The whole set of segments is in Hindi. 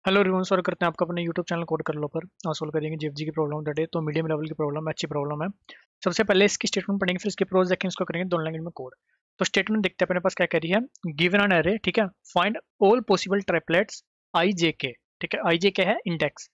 हेलो रिवन सॉल्व करते हैं आपका अपने यूट्यूब चैनल कोड कर लो पर सॉल्व करेंगे जीएफजी की प्रॉब्लम दैट है तो मीडियम लेवल की प्रॉब्लम है, अच्छी प्रॉब्लम है। सबसे पहले इसकी स्टेटमेंट पढ़ेंगे, फिर इसके प्रोज देखेंगे, इसको करेंगे दोनों लैंग्वेज में कोड। तो स्टेटमेंट देखते हैं अपने पास क्या कह रही है। गिवन एन एरे, ठीक है, find all possible triplets I J K, ठीक है, आई जे के है index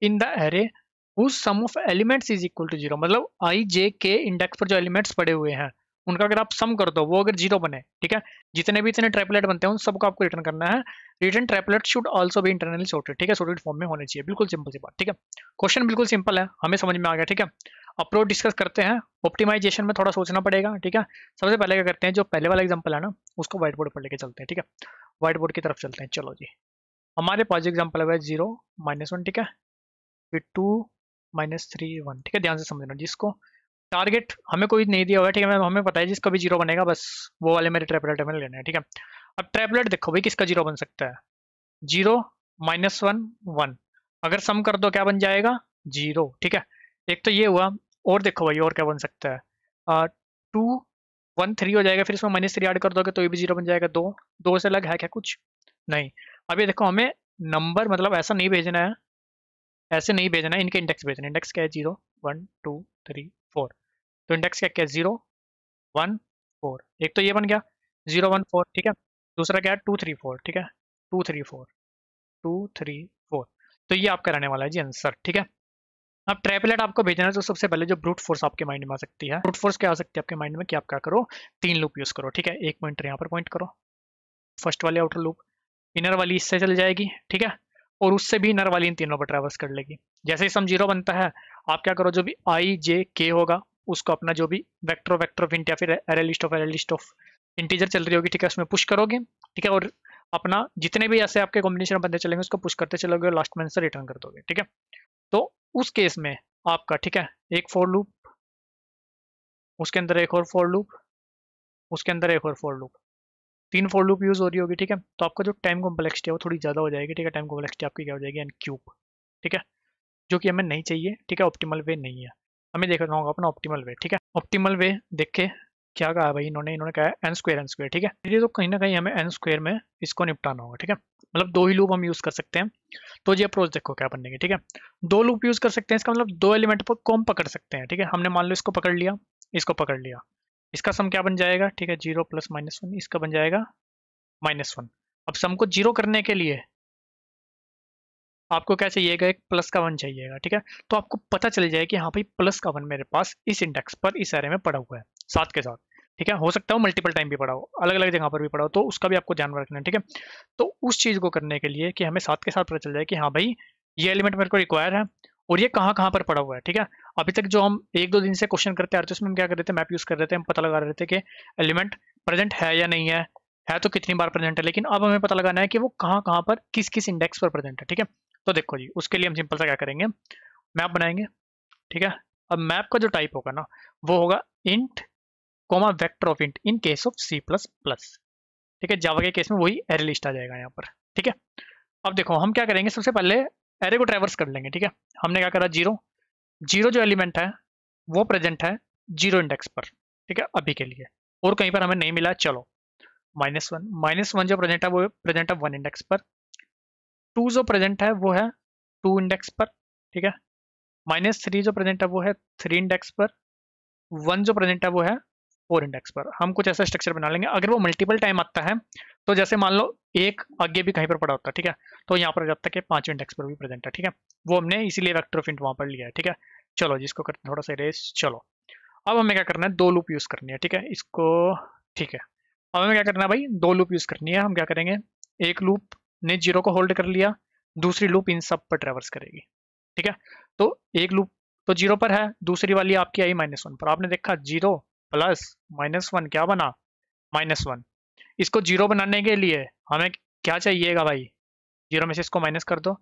in the array whose sum of elements is equal to zero. मतलब आई जे के इंडेक्स पर जो एलिमेंट्स पड़े हुए हैं उनका अगर आप सम कर दो वो अगर जीरो बने, ठीक है, जितने भी इतने ट्रिपलेट बनते हैं उन सबको आपको रिटर्न करना है। Return triplet should also be internally sorted, ठीक है, सॉर्टेड फॉर्म में होने चाहिए। बिल्कुल सिंपल सी बात, ठीक है। क्वेश्चन बिल्कुल सिंपल है, हमें समझ में आ गया, ठीक है। अप्रोच डिस्कस करते हैं। ऑप्टिमाइजेशन में थोड़ा सोचना पड़ेगा, ठीक है। सबसे पहले क्या करते हैं, जो पहले वाला एग्जांपल है ना उसको व्हाइट बोर्ड पर लेके चलते हैं, ठीक है। व्हाइट बोर्ड की तरफ चलते हैं, चलो जी। हमारे पास एग्जाम्पल है 0 -1, ठीक है, फिर 2 -3 1, ठीक है। ध्यान से समझना, जिसको टारगेट हमें कोई नहीं दिया हुआ है, ठीक है, हमें पता है जिसका भी जीरो बनेगा बस वो वाले मेरे ट्रैपलेट हमें लेने हैं, ठीक है। अब ट्रैपलेट देखो भाई किसका जीरो बन सकता है। 0 -1 1, अगर सम कर दो क्या बन जाएगा, जीरो, ठीक है। एक तो ये हुआ। और देखो भाई और क्या बन सकता है, 2 1 3 हो जाएगा, फिर इसमें -3 ऐड कर दोगे तो ये भी जीरो बन जाएगा। दो दो से अलग है क्या कुछ, नहीं। अब ये देखो हमें नंबर मतलब ऐसा नहीं भेजना है, ऐसे नहीं भेजना है, इनके इंडेक्स भेजना है। इंडेक्स क्या है, 0 1 2 3 4। तो इंडेक्स क्या क्या है, 0 1 4। एक तो ये बन गया 0 1 4, ठीक है। दूसरा क्या है 2 3 4, ठीक है, 2 3 4, 2 3 4। तो ये आपका रहने वाला है जी आंसर, ठीक है। अब ट्रैपलेट आपको भेजना है तो सबसे पहले जो ब्रूट फोर्स आपके माइंड में आ सकती है, ब्रूट फोर्स क्या आ सकती है आपके माइंड में, कि आप क्या करो, 3 लूप यूज करो, ठीक है। एक पॉइंटर यहाँ पर पॉइंट करो, फर्स्ट वाली आउटर लूप, इनर वाली इससे चल जाएगी, ठीक है, और उससे भी इनर वाली इन तीनों पर ट्रैवर्स कर लेगी। जैसे ही सम जीरो बनता है आप क्या करो, जो भी आई जे के होगा उसको अपना जो भी वेक्टर ऑफ इंट या फिर एरे लिस्ट ऑफ इंटीजर चल रही होगी, ठीक है, उसमें पुश करोगे, ठीक है। और अपना जितने भी ऐसे आपके कॉम्बिनेशन बनते चलेंगे उसको पुश करते चलोगे और लास्ट में आंसर रिटर्न कर दोगे, ठीक है। तो उस केस में आपका, ठीक है, एक फॉर लूप, उसके अंदर एक और फॉर लूप, उसके अंदर एक और for loop, 3 for loop use हो रही होगी, ठीक है। तो आपका जो टाइम कॉम्प्लेक्सिटी है वो थोड़ी ज़्यादा हो जाएगी, ठीक है। टाइम कॉम्प्लेक्सिटी आपकी क्या हो जाएगी, एन क्यूब, ठीक है, जो कि हमें नहीं चाहिए, ठीक है। ऑप्टिमल वे नहीं है, हमें देखना होगा अपना ऑप्टिमल वे, ठीक है। ऑप्टिमल वे देख के क्या कहा भाई इन्होंने, इन्होंने कहा है एन स्क्वायर, ठीक है। ये तो कहीं ना कहीं हमें एन स्क्वायर में इसको निपटाना होगा, ठीक है। मतलब 2 ही लूप हम यूज कर सकते हैं। तो ये अप्रोच देखो क्या बनने की, ठीक है। 2 लूप यूज कर सकते हैं, इसका मतलब 2 एलिमेंट को हम पकड़ सकते हैं, ठीक है। हमने मान लो इसको पकड़ लिया, इसको पकड़ लिया, इसका सम क्या बन जाएगा, ठीक है, 0 + -1, इसका बन जाएगा -1। अब सम को जीरो करने के लिए आपको क्या चाहिएगा, एक प्लस का 1 चाहिएगा, ठीक है। तो आपको पता चल जाए कि हाँ भाई प्लस का 1 मेरे पास इस इंडेक्स पर इस एरे में पड़ा हुआ है साथ के साथ, ठीक है। हो सकता है वो मल्टीपल टाइम भी पड़ा हो, अलग अलग जगह पर भी पड़ा हो, तो उसका भी आपको ध्यान रखना है, ठीक है। तो उस चीज़ को करने के लिए कि हमें साथ के साथ पता चल जाए कि हाँ भाई ये एलिमेंट मेरे को रिक्वायर है और ये कहाँ कहाँ पर पड़ा हुआ है, ठीक है। अभी तक जो हम 1 2 दिन से क्वेश्चन करते आ रहे थे उसमें हम क्या कर रहे थे, मैप यूज कर रहे थे, हम पता लगा रहे थे कि एलिमेंट प्रेजेंट है या नहीं है तो कितनी बार प्रेजेंट है, लेकिन अब हमें पता लगाना है कि वो कहाँ कहाँ पर किस किस इंडेक्स पर प्रेजेंट है, ठीक है। तो देखो जी उसके लिए हम सिंपल सा क्या करेंगे, मैप बनाएंगे, ठीक है। अब मैप का जो टाइप होगा ना वो होगा int comma vector of int in case of C plus plus, ठीक है। जावा के केस में वही एरे लिस्ट आ जाएगा यहाँ पर, ठीक है। अब देखो हम क्या करेंगे, सबसे पहले एरे को ट्रैवर्स कर लेंगे, ठीक है। हमने क्या करा, जीरो, जीरो जो एलिमेंट है वो प्रेजेंट है जीरो इंडेक्स पर, ठीक है, अभी के लिए। और कहीं पर हमें नहीं मिला, चलो -1 जो प्रेजेंट है वो प्रेजेंट है 1 इंडेक्स पर। 2 जो प्रेजेंट है वो है 2 इंडेक्स पर, ठीक है। -3 जो प्रेजेंट है वो है 3 इंडेक्स पर। 1 जो प्रेजेंट है वो है 4 इंडेक्स पर। हम कुछ ऐसा स्ट्रक्चर बना लेंगे, अगर वो मल्टीपल टाइम आता है तो जैसे मान लो एक आगे भी कहीं पर पड़ा होता है, ठीक है, तो यहाँ पर जब तक 5वें इंडेक्स पर भी प्रेजेंट है, ठीक है। वो हमने इसीलिए वेक्टर ऑफ इंट वहाँ पर लिया है, ठीक है। चलो जिसको करते हैं थोड़ा सा रेस, चलो। अब हमें क्या करना है, 2 लूप यूज करनी है, ठीक है, इसको, ठीक है। अब हमें क्या करना है भाई, 2 लूप यूज करनी है। हम क्या करेंगे, एक लूप ने जीरो को होल्ड कर लिया, दूसरी लूप इन सब पर ट्रेवर्स करेगी, ठीक है। तो एक लूप तो जीरो पर है, दूसरी वाली आपकी आई -1 पर। आपने देखा 0 + -1 क्या बना, -1। इसको जीरो बनाने के लिए हमें क्या चाहिएगा भाई, जीरो में से इसको माइनस कर दो,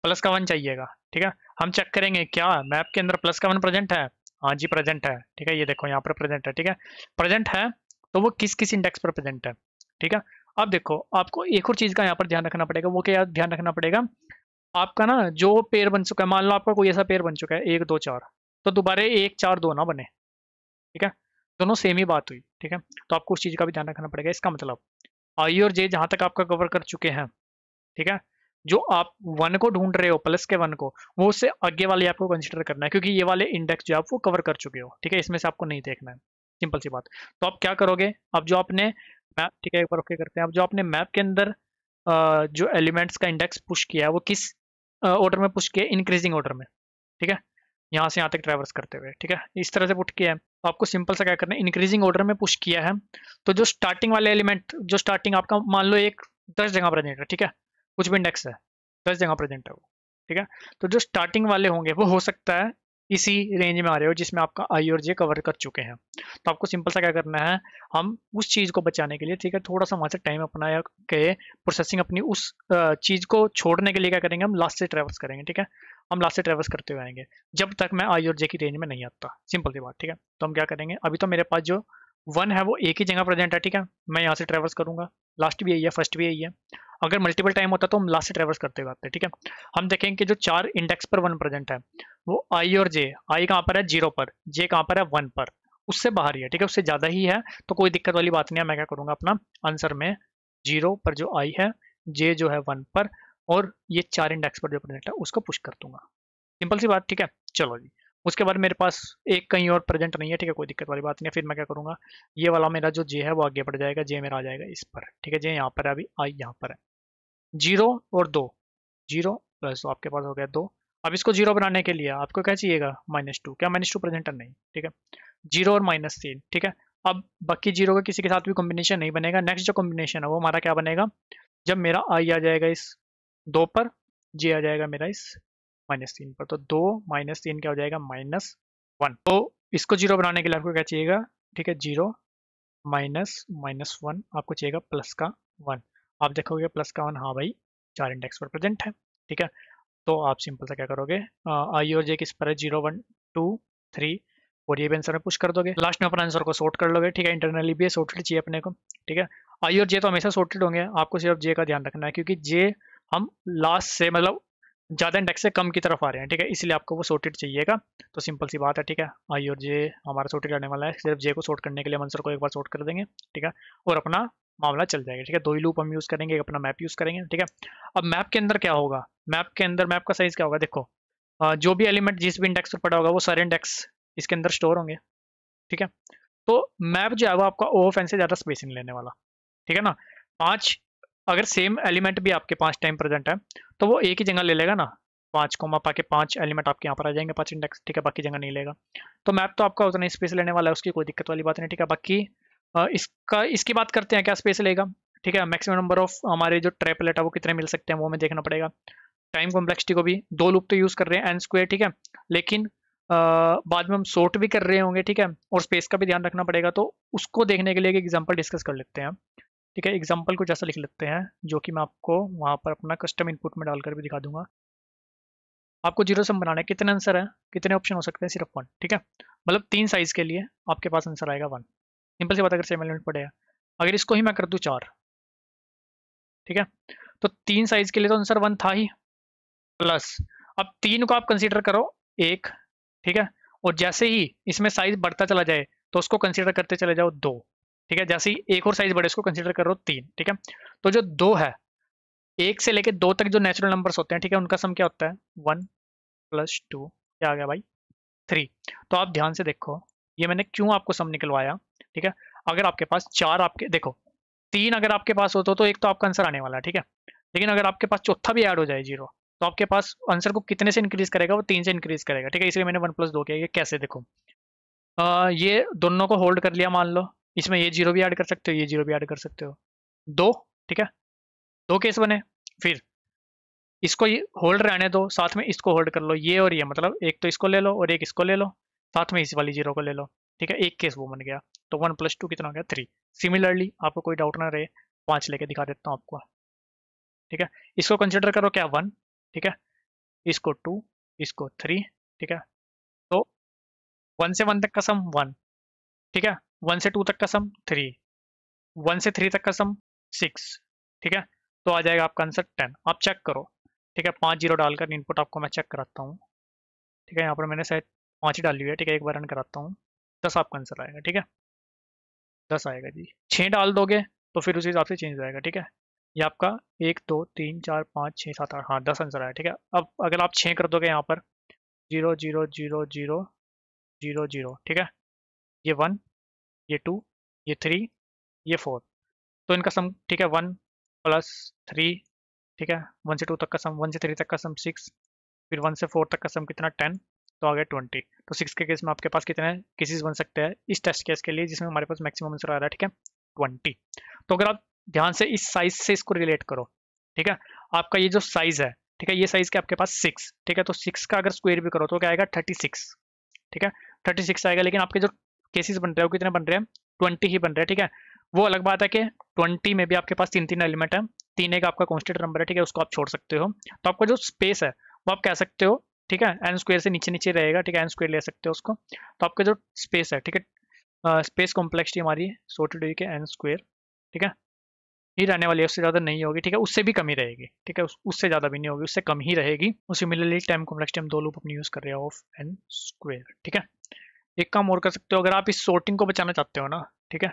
प्लस का 1 चाहिएगा, ठीक है। हम चेक करेंगे क्या मैप के अंदर प्लस का 1 प्रेजेंट है, हाँ जी प्रेजेंट है, ठीक है। ये देखो यहाँ पर प्रेजेंट है, ठीक है, प्रेजेंट है। तो वो किस किस इंडेक्स पर प्रेजेंट है, ठीक है। अब देखो आपको एक और चीज़ का यहाँ पर ध्यान रखना पड़ेगा, वो क्या ध्यान रखना पड़ेगा, आपका ना जो पेयर बन चुका है, मान लो आपका कोई ऐसा पेयर बन चुका है 1 2 4, तो दोबारा 1 4 2 ना बने, ठीक है। दोनों सेम ही बात हुई, ठीक है। तो आपको उस चीज़ का भी ध्यान रखना पड़ेगा। इसका मतलब आई और जे जहाँ तक आपका कवर कर चुके हैं, ठीक है, जो आप 1 को ढूंढ रहे हो प्लस के 1 को, वो उससे आगे वाले आपको कंसिडर करना है, क्योंकि ये वाले इंडेक्स जो आप वो कवर कर चुके हो, ठीक है, इसमें से आपको नहीं देखना है, सिंपल सी बात। तो आप क्या करोगे, अब जो आपने मैप, ठीक है, एक बार ओके करते हैं, अब जो आपने मैप के अंदर जो एलिमेंट्स का इंडेक्स पुश किया है वो किस ऑर्डर में पुश किया है, इंक्रीजिंग ऑर्डर में, ठीक है, यहाँ से यहाँ तक ट्रैवर्स करते हुए, ठीक है, इस तरह से पुट किया है। तो आपको सिंपल सा क्या करना है, इंक्रीजिंग ऑर्डर में पुश किया है, तो जो स्टार्टिंग वाले एलिमेंट, जो स्टार्टिंग आपका मान लो एक 10 जगह प्रेजेंट है, ठीक है, कुछ भी इंडेक्स है 10 जगह प्रेजेंट है वो, ठीक है, तो जो स्टार्टिंग वाले होंगे वो हो सकता है इसी रेंज में आ रहे हो जिसमें आपका आई और जे कवर कर चुके हैं। तो आपको सिंपल सा क्या करना है, हम उस चीज़ को बचाने के लिए, ठीक है, थोड़ा सा वहाँ से टाइम अपना के प्रोसेसिंग अपनी उस चीज़ को छोड़ने के लिए क्या करेंगे, हम लास्ट से ट्रेवर्स करेंगे, ठीक है, हम लास्ट से ट्रेवर्स करते हुए आएंगे जब तक मैं आई और जे की रेंज में नहीं आता, सिंपल सी बात, ठीक है। तो हम क्या करेंगे, अभी तो मेरे पास जो 1 है वो एक ही जगह प्रेजेंट है, ठीक है, मैं यहाँ से ट्रेवर्स करूंगा, लास्ट भी यही है, फर्स्ट भी यही है। अगर मल्टीपल टाइम होता तो हम लास्ट से ट्रेवर्स करते हुए आते हैं, ठीक है। हम देखेंगे कि जो 4 इंडेक्स पर 1 प्रेजेंट है वो आई और जे, आई कहाँ पर है 0 पर, जे कहाँ पर है 1 पर, उससे बाहर ही है, ठीक है, उससे ज़्यादा ही है, तो कोई दिक्कत वाली बात नहीं है। मैं क्या करूँगा, अपना आंसर में 0 पर जो आई है, जे जो है 1 पर, और ये 4 इंडेक्स पर जो प्रेजेंट है उसको पुश कर दूंगा, सिंपल सी बात, ठीक है। चलो जी, उसके बाद मेरे पास एक कहीं और प्रेजेंट नहीं है, ठीक है, कोई दिक्कत वाली बात नहीं है। फिर मैं क्या करूँगा, ये वाला मेरा जो जे है वो आगे बढ़ जाएगा, जे मेरा आ जाएगा इस पर, ठीक है, जे यहाँ पर है, अभी आई यहाँ पर है, 0 और 2, 0 प्लस आपके पास हो गया 2। अब इसको 0 बनाने के लिए आपको क्या चाहिएगा, -2, क्या -2 प्रेजेंट है, नहीं, ठीक है, 0 और -3, ठीक है। अब बाकी 0 का किसी के साथ भी कॉम्बिनेशन नहीं बनेगा, नेक्स्ट जो कॉम्बिनेशन है वो हमारा क्या बनेगा, जब मेरा आई आ जाएगा इस 2 पर, जे आ जाएगा मेरा इस -3 पर, तो 2 -3 क्या हो जाएगा, -1। तो इसको 0 बनाने के लिए आपको क्या चाहिएगा, ठीक है, 0 -1 आपको चाहिएगा प्लस का 1। आप देखोगे प्लस का 1, हाँ भाई 4 इंडेक्स पर प्रेजेंट है, ठीक है। तो आप सिंपल सा क्या करोगे, आई और जे किस पर है, 0 1 2 3, और ये भी आंसर में पुश कर दोगे, लास्ट में अपना आंसर को सॉर्ट कर लोगे, ठीक है, इंटरनली भी सॉर्टेड चाहिए अपने को, ठीक है। आई और जे तो हमेशा सॉर्टेड होंगे, आपको सिर्फ जे का ध्यान रखना है, क्योंकि जे हम लास्ट से मतलब ज़्यादा इंडेक्स से कम की तरफ आ रहे हैं, ठीक है, इसलिए आपको वो सॉर्टेड चाहिएगा। तो सिंपल सी बात है, ठीक है, आई और जे हमारा सॉर्टेड आने वाला है, सिर्फ जे को सॉर्ट करने के लिए हम आंसर को एक बार सॉर्ट कर देंगे, ठीक है, और अपना मामला चल जाएगा, ठीक है। 2 ही लूप हम यूज़ करेंगे, एक अपना मैप यूज़ करेंगे, ठीक है। अब मैप के अंदर क्या होगा, मैप के अंदर मैप का साइज़ क्या होगा, देखो जो भी एलिमेंट जिस भी इंडेक्स पर पड़ा होगा वो सारे इंडेक्स इसके अंदर स्टोर होंगे, ठीक है। तो मैप जो है वो आपका ओ ऑफ एन से ज़्यादा स्पेस नहीं लेने वाला, ठीक है ना। 5, अगर सेम एलिमेंट भी आपके 5 टाइम प्रेजेंट है तो वो एक ही जगह ले लेगा ना, 5 कोमा पा के 5 एलिमेंट आपके यहाँ पर आ जाएंगे, 5 इंडेक्स, ठीक है, बाकी जगह नहीं लेगा। तो मैप तो आपका उतना ही स्पेस लेने वाला है, उसकी कोई दिक्कत वाली बात नहीं, ठीक है। बाकी इसकी बात करते हैं क्या स्पेस लेगा, ठीक है। मैक्सिमम नंबर ऑफ हमारे जो ट्रैपलेट है वो कितने मिल सकते हैं वो हमें देखना पड़ेगा। टाइम कॉम्प्लेक्सिटी को भी 2 लूप तो यूज़ कर रहे हैं एन स्क्वायर, ठीक है, लेकिन बाद में हम सॉर्ट भी कर रहे होंगे, ठीक है, और स्पेस का भी ध्यान रखना पड़ेगा। तो उसको देखने के लिए एक एग्जांपल डिस्कस कर लेते हैं, ठीक है। एग्जांपल कुछ ऐसा लिख लेते हैं जो कि मैं आपको वहाँ पर अपना कस्टम इनपुट में डालकर भी दिखा दूंगा। आपको जीरो सम बनाना है, कितने आंसर है, कितने ऑप्शन हो सकते हैं, सिर्फ 1, ठीक है, मतलब 3 साइज के लिए आपके पास आंसर आएगा 1, सिंपल सी बात। अगर सेम एलिमेंट पड़ेगा, अगर इसको ही मैं कर दूँ 4, ठीक है, तो 3 साइज के लिए तो आंसर 1 था ही, प्लस अब 3 को आप कंसीडर करो 1, ठीक है, और जैसे ही इसमें साइज बढ़ता चला जाए तो उसको कंसीडर करते चले जाओ 2, ठीक है, जैसे ही एक और साइज बढ़े उसको कंसीडर करो 3, ठीक है। तो जो 2 है, 1 से लेके 2 तक जो नेचुरल नंबर्स होते हैं, ठीक है, उनका सम क्या होता है, 1 + 2, क्या आ गया भाई, 3। तो आप ध्यान से देखो, ये मैंने क्यों आपको सम निकलवाया, ठीक है। अगर आपके पास 4, आपके देखो 3 अगर आपके पास हो तो एक तो आपका आंसर आने वाला है, ठीक है, लेकिन अगर आपके पास चौथा भी ऐड हो जाए 0, तो आपके पास आंसर को कितने से इंक्रीज करेगा, वो 3 से इंक्रीज करेगा, ठीक है। इसलिए मैंने 1 + 2 किया। ये कैसे, देखो ये दोनों को होल्ड कर लिया, मान लो इसमें ये 0 भी ऐड कर सकते हो, ये 0 भी ऐड कर सकते हो, 2, ठीक है, 2 केस बने। फिर इसको ये होल्ड रहने दो, साथ में इसको होल्ड कर लो, ये और ये, मतलब एक तो इसको ले लो और एक इसको ले लो, साथ में इस वाली 0 को ले लो, ठीक है, एक केस वो बन गया। तो 1 + 2 कितना हो गया, 3। सिमिलरली आपको कोई डाउट ना रहे, 5 लेके दिखा देता हूँ आपको, ठीक है। इसको कंसिडर करो क्या, 1, ठीक है, इसको 2, इसको 3, ठीक है। तो 1 से 1 तक का सम 1, ठीक है, 1 से 2 तक का सम 3, 1 से 3 तक का सम 6, ठीक है। तो आ जाएगा आपका आंसर 10। आप चेक करो, ठीक है, 5 0 डालकर इनपुट आपको मैं चेक कराता हूँ, ठीक है। यहाँ पर मैंने शायद 5 ही डाली हुई है, ठीक है, एक बार रन कराता हूँ, 10 आपका आंसर आएगा, ठीक है, 10 आएगा जी। 6 डाल दोगे तो फिर उसी हिसाब से चेंज हो जाएगा, ठीक है। ये आपका 1 2 3 4 5 6 7 8, हाँ 10 आंसर आया। ठीक है, अब अगर आप 6 कर दोगे यहाँ पर 0 0 0 0 0 0, ठीक है, ये 1, ये 2, ये 3, ये 4, तो इनका सम, ठीक है, 1 + 3, ठीक है, 1 से 2 तक का सम, 1 से 3 तक का सम 6, फिर 1 से 4 तक का सम कितना 10, तो आ गया 20। तो 6 के केस में आपके पास कितने केसेस बन सकते हैं इस टेस्ट केस के लिए जिसमें हमारे पास मैक्सिमम आंसर आ रहा है, ठीक है, 20। तो अगर आप ध्यान से इस साइज से इसको रिलेट करो, ठीक है, आपका ये जो साइज है, ठीक है, ये साइज के आपके पास 6, ठीक है, तो 6 का अगर स्क्वायर भी करो तो क्या आएगा 36, ठीक है, 36 आएगा। लेकिन आपके जो केसेस बन रहे हैं वो कितने बन रहे हैं 20 ही बन रहे हैं, ठीक है। वो अलग बात है कि 20 में भी आपके पास 3 3 एलिमेंट है, 3 एक आपका कॉन्स्टेंट नंबर है, ठीक है, उसको आप छोड़ सकते हो। तो आपका जो स्पेस है वो आप कह सकते हो, ठीक है, एन स्क्वायर से नीचे नीचे रहेगा, ठीक है, एन स्क्वायर ले सकते हो उसको। तो आपका जो स्पेस है, ठीक है, स्पेस कॉम्प्लेक्सिटी हमारी सॉर्टेड हुई के एन स्क्वायर, ठीक है, ही रहने वाली है, उससे ज़्यादा नहीं होगी, ठीक है, उससे भी कम ही रहेगी, ठीक है, उससे ज़्यादा भी नहीं होगी, उससे कम ही रहेगी। और सिमिलरली टाइम कॉम्प्लेक्सिटी हम दो लूप अपनी यूज़ कर रहे हैं ऑफ एन स्क्वायर, ठीक है। एक काम और कर सकते हो, अगर आप इस सॉर्टिंग को बचाना चाहते हो ना, ठीक है,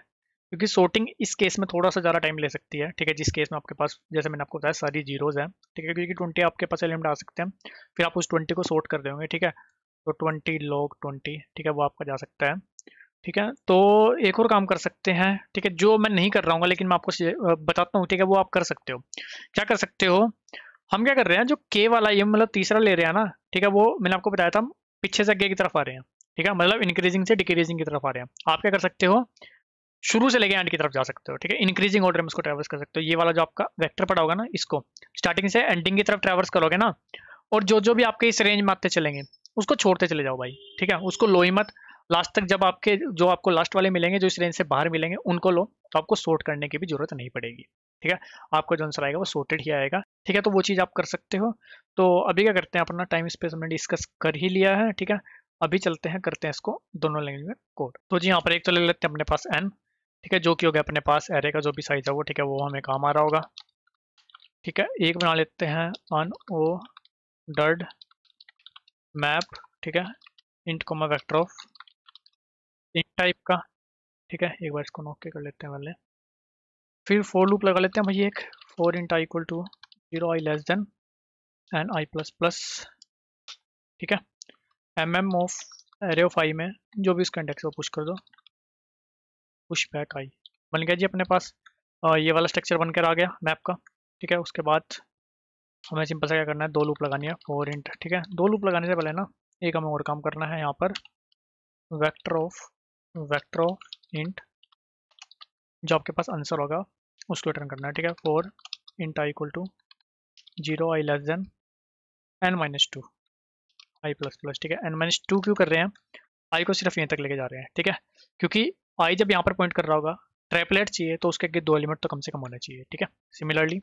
क्योंकि सॉर्टिंग इस केस में थोड़ा सा ज़्यादा टाइम ले सकती है, ठीक है, जिस केस में आपके पास जैसे मैंने आपको बताया सारी जीरोज हैं, ठीक है, क्योंकि 20 आपके पास एलिमेंट आ सकते हैं, फिर आप उस 20 को सॉर्ट कर देंगे, ठीक है, तो 20 log 20, ठीक है, वो आपका जा सकता है, ठीक है। तो एक और काम कर सकते हैं, ठीक है, जो मैं नहीं कर रहा हूँ लेकिन मैं आपको बताता हूँ, ठीक है, वो आप कर सकते हो। क्या कर सकते हो, हम क्या कर रहे हैं, जो के वाला ये मतलब तीसरा ले रहे हैं ना, ठीक है, वो मैंने आपको बताया था हम पीछे से आगे की तरफ आ रहे हैं, ठीक है, मतलब इंक्रीजिंग से डिक्रीजिंग की तरफ आ रहे हैं। आप क्या कर सकते हो, शुरू से लेके एंड की तरफ जा सकते हो, ठीक है, इंक्रीजिंग ऑर्डर में इसको ट्रैवर्स कर सकते हो। ये वाला जो आपका वेक्टर पड़ा होगा ना, इसको स्टार्टिंग से एंडिंग की तरफ ट्रैवर्स करोगे ना, और जो जो भी आपके इस रेंज में आते चलेंगे उसको छोड़ते चले जाओ भाई, ठीक है, उसको लो ही मत। लास्ट तक जब आपके जो आपको लास्ट वाले मिलेंगे जो इस रेंज से बाहर मिलेंगे उनको लो, तो आपको सॉर्ट करने की भी जरूरत नहीं पड़ेगी, ठीक है, आपका जो आंसर आएगा वो सॉर्टेड ही आएगा, ठीक है। तो वो चीज़ आप कर सकते हो। तो अभी क्या करते हैं, अपना टाइम स्पेस हमने डिस्कस कर ही लिया है, ठीक है, अभी चलते हैं करते हैं इसको दोनों लैंग्वेज में कोड। तो जी यहाँ पर एक तो ले लेते हैं अपने पास एन, ठीक है, जो कि हो गया अपने पास एरे का जो भी साइज है वो, ठीक है, वो हमें काम आ रहा होगा, ठीक है। एक बना लेते हैं अनऑर्डर्ड मैप, ठीक है, int comma vector of int type का, ठीक है, एक बार इसको नोट के कर लेते हैं पहले। फिर फोर लूप लगा लेते हैं भाई एक, for int I equal to 0 i less than N I plus plus, ठीक है, M of array of I में जो भी इसका इंडेक्स है वो पुश कर दो, पुश बैक आई। बन गया जी अपने पास ये वाला स्ट्रक्चर बनकर आ गया मैप का, ठीक है। उसके बाद हमें सिंपल सा क्या करना है, दो लूप लगानी है, फोर इंट, ठीक है। दो लूप लगाने से पहले ना एक हमें और काम करना है, यहाँ पर वेक्टर ऑफ इंट जो आपके पास आंसर होगा उसको रिटर्न करना है, ठीक है। For int I equal to 0 i less than N minus two I plus plus, ठीक है। एन माइनस टू क्यों कर रहे हैं, आई को सिर्फ यहीं तक लेके जा रहे हैं, ठीक है, क्योंकि आई जब यहाँ पर पॉइंट कर रहा होगा, ट्रैपलेट चाहिए तो उसके आगे दो एलिमेंट तो कम से कम होना चाहिए, ठीक है। सिमिलरली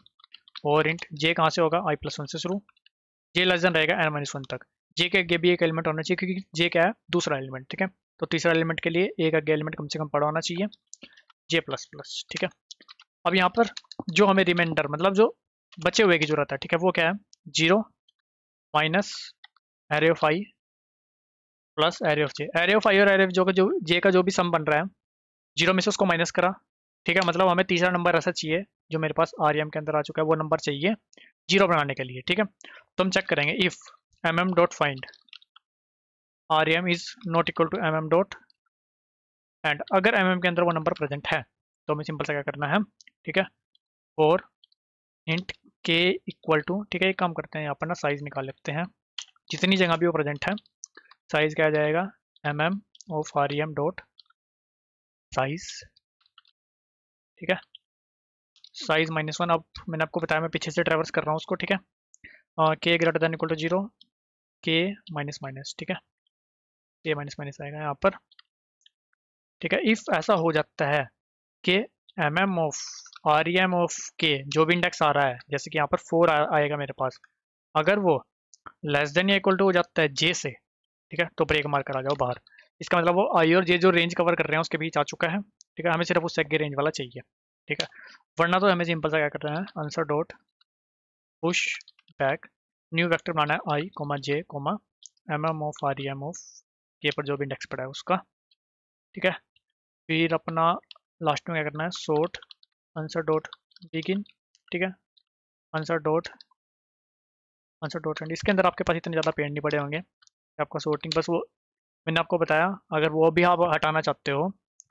और इंट जे कहाँ से होगा, आई प्लस वन से शुरू, जे लेस देन रहेगा एन माइनस वन तक, जे के आगे भी एक एलिमेंट होना चाहिए क्योंकि जे क्या है दूसरा एलिमेंट, ठीक है। तो तीसरा एलिमेंट के लिए एक आगे एलिमेंट कम से कम पड़ा होना चाहिए, जे प्लस प्लस, ठीक है। अब यहाँ पर जो हमें रिमाइंडर मतलब जो बचे हुए की जरूरत है, ठीक है, वो क्या है, 0 minus array of I plus array of J. Array of I और एरे ऑफ जो जे का जो भी सम बन रहा है 0 में से उसको माइनस करा, ठीक है, मतलब हमें तीसरा नंबर ऐसा चाहिए जो मेरे पास आर के अंदर आ चुका है, वो नंबर चाहिए 0 बनाने के लिए, ठीक है। तो हम चेक करेंगे if mm dot find rem is not equal to mm dot end, अगर mm के अंदर वो नंबर प्रेजेंट है तो हमें सिंपल सा क्या करना है, ठीक है, और इंट के इक्वल टू, ठीक है, एक काम करते हैं यहाँ पर ना साइज निकाल लेते हैं, जितनी जगह भी वो प्रेजेंट है साइज क्या आ जाएगा, mm of rem dot size, ठीक है, साइज माइनस वन। अब मैंने आपको बताया मैं पीछे से ट्रैवर्स कर रहा हूँ उसको, ठीक है, के ग्रेटर देन इक्वल टू 0, के माइनस माइनस, ठीक है, के माइनस माइनस आएगा यहाँ पर, ठीक है। इफ ऐसा हो जाता है कि mm ऑफ rem ऑफ के जो भी इंडेक्स आ रहा है, जैसे कि यहाँ पर 4 आएगा मेरे पास, अगर वो लेस देन या इक्वल टू हो जाता है जे से, ठीक है, तो ब्रेक मार्कर आ जाओ बाहर। इसका मतलब वो आई और जे जो रेंज कवर कर रहे हैं उसके बीच आ चुका है, ठीक है, हमें सिर्फ उस सेग रेंज वाला चाहिए, ठीक है, वरना तो हमें सिंपल सा क्या कर रहे हैं, answer dot push back new vector बनाना है I comma J comma mm of rem of K पर जो भी इंडेक्स पड़ा है उसका, ठीक है। फिर अपना लास्ट में क्या करना है, सॉर्ट आंसर डॉट बिगिन ठीक है, आंसर डॉट एंड। इसके अंदर आपके पास इतने ज़्यादा पेड़ नहीं पड़े होंगे, आपका सॉर्टिंग बस वो मैंने आपको बताया। अगर वो भी आप हटाना चाहते हो,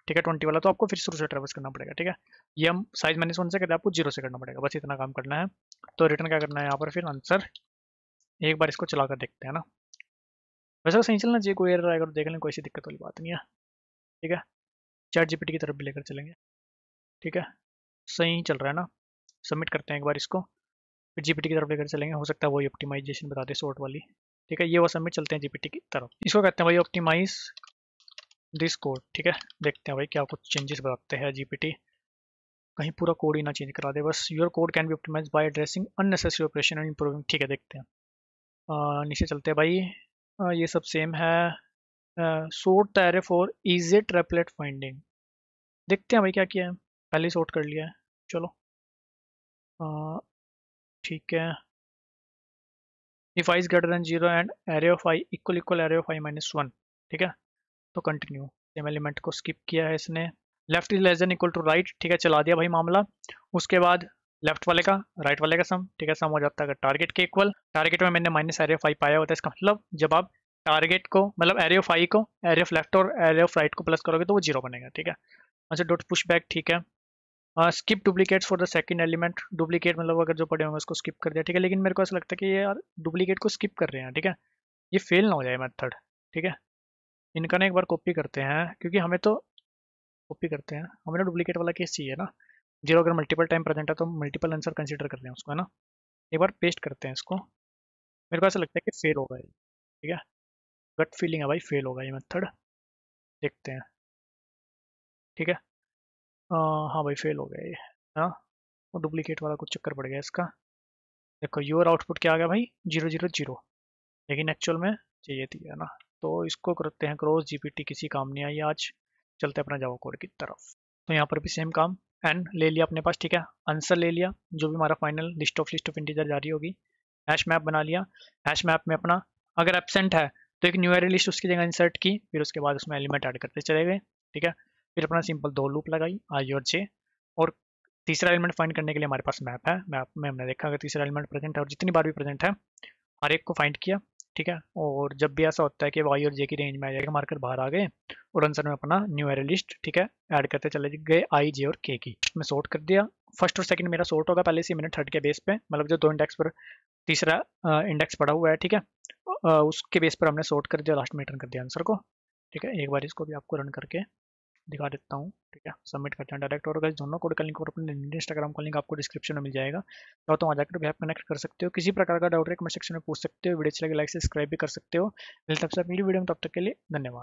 ठीक है, 20 वाला, तो आपको फिर शुरू से ट्रेवर्स करना पड़ेगा। ठीक है, ये हम साइज मैंने वन से कहते हैं, आपको 0 से करना पड़ेगा, बस इतना काम करना है। तो रिटर्न क्या करना है यहाँ पर, फिर आंसर। एक बार इसको चला कर देखते हैं ना, वैसे तो सही चलना चाहिए, कोई एरर आएगा तो देख लें, कोई सी दिक्कत वाली बात नहीं है। ठीक है, चैट जीपीटी की तरफ भी लेकर चलेंगे। ठीक है, सही चल रहा है ना, सबमिट करते हैं एक बार इसको, फिर जीपीटी की तरफ लेकर चलेंगे, हो सकता है वही ऑप्टिमाइजेशन बता दे सॉर्ट वाली। ठीक है, ये वो सबमिट, चलते हैं जीपीटी की तरफ, इसको कहते हैं भाई ऑप्टिमाइज दिस कोड। ठीक है, देखते हैं भाई क्या कुछ चेंजेस बताते हैं जीपीटी, कहीं पूरा कोड ही ना चेंज करा दे बस। Your code can be optimise by addressing unnecessary operation and improving. ठीक है, देखते हैं। नीचे चलते हैं भाई। ये सब सेम है। Sort the array for easy triplet finding, देखते हैं भाई क्या किया है, पहले सॉर्ट कर लिया है, चलो। ठीक है, if I is greater than 0 and array of I equal equal array of I minus 1। ठीक है, तो कंटिन्यू, सेम एलिमेंट को स्किप किया है इसने। Left is less than equal to right, ठीक है, चला दिया भाई मामला। उसके बाद लेफ्ट वाले का राइट वाले का सम, ठीक है, सम हो जाता है अगर टारगेट के इक्वल। टारगेट में मैंने माइनस एरे ऑफ आई पाया होता है, इसका मतलब जब आप टारगेट को, मतलब एरे ऑफ आई को एरे ऑफ लेफ्ट और एरे ऑफ राइट को प्लस करोगे तो वो 0 बनेगा। ठीक है, अच्छा, डॉट पुश बैक। ठीक है, skip duplicates for the second element, duplicate मतलब अगर जो पड़े होंगे उसको स्किप कर दिया। ठीक है, लेकिन मेरे को ऐसा लगता है कि ये यार डुप्लीकेट को स्किप कर रहे हैं। ठीक है, ये फेल ना हो जाए मेथड। ठीक है, इनका ना एक बार कॉपी करते हैं, क्योंकि हमें तो कॉपी करते हैं, हमें ना डुप्लीकेट वाला केस चाहिए ना। 0 अगर मल्टीपल टाइम प्रेजेंट है तो मल्टीपल आंसर कंसीडर कर रहे हैं उसको, है ना। एक बार पेस्ट करते हैं इसको, मेरे को ऐसा लगता है कि फेल होगा ये। ठीक है, गट फीलिंग है भाई, फेल होगा ये मेथड, देखते हैं। ठीक है, हाँ भाई फेल हो गया ये। हाँ, वो डुप्लीकेट वाला कुछ चक्कर पड़ गया इसका। देखो योर आउटपुट क्या आ गया भाई, 0 0 0, लेकिन एक्चुअल में चाहिए थी, है ना। तो इसको करते हैं क्रॉस, जीपीटी किसी काम नहीं आई आज, चलते हैं अपना जावा कोड की तरफ। तो यहाँ पर भी सेम काम, एन ले लिया अपने पास। ठीक है, आंसर ले लिया, जो भी हमारा फाइनल लिस्ट ऑफ इंटीजर जारी होगी। हैश मैप बना लिया, हैश मैप में अपना अगर एब्सेंट है तो एक न्यू एरे लिस्ट उसकी जगह इंसर्ट की, फिर उसके बाद उसमें एलिमेंट ऐड करते चले गए। ठीक है, फिर अपना सिंपल 2 लूप लगाई, आई और जे। और तीसरा एलिमेंट फाइंड करने के लिए हमारे पास मैप है, मैप में हमने देखा अगर तीसरा एलिमेंट प्रेजेंट है, और जितनी बार भी प्रेजेंट है हर एक को फाइंड किया। ठीक है, और जब भी ऐसा होता है कि वाई और जे की रेंज में आ जाएगा, मार्कर बाहर आ गए, और आंसर में अपना न्यू एरे लिस्ट, ठीक है, ऐड करते चले गए आई, जे और के की। मैं सॉर्ट कर दिया, फर्स्ट और सेकंड मेरा सॉर्ट होगा पहले से, मैंने थर्ड के बेस पे, मतलब जो 2 इंडेक्स पर तीसरा इंडेक्स पड़ा हुआ है। ठीक है, उसके बेस पर हमने सॉर्ट कर दिया, लास्ट में रिटर्न कर दिया आंसर को। ठीक है, एक बार इसको भी आपको रन करके दिखा देता हूँ। ठीक है, सबमिट करते हैं डायरेक्ट, और दोनों कोड का लिंक और अपने इंस्टाग्राम का लिंक आपको डिस्क्रिप्शन में मिल जाएगा, तो वहाँ जाकर भी आप कनेक्ट कर सकते हो। किसी प्रकार का डाउट है कमेंट सेक्शन में पूछ सकते हो, वीडियो अच्छी लगे लाइक सब्सक्राइब भी कर सकते हो। मिलते हैं आपसे अगली वीडियो में, तब तक के लिए धन्यवाद।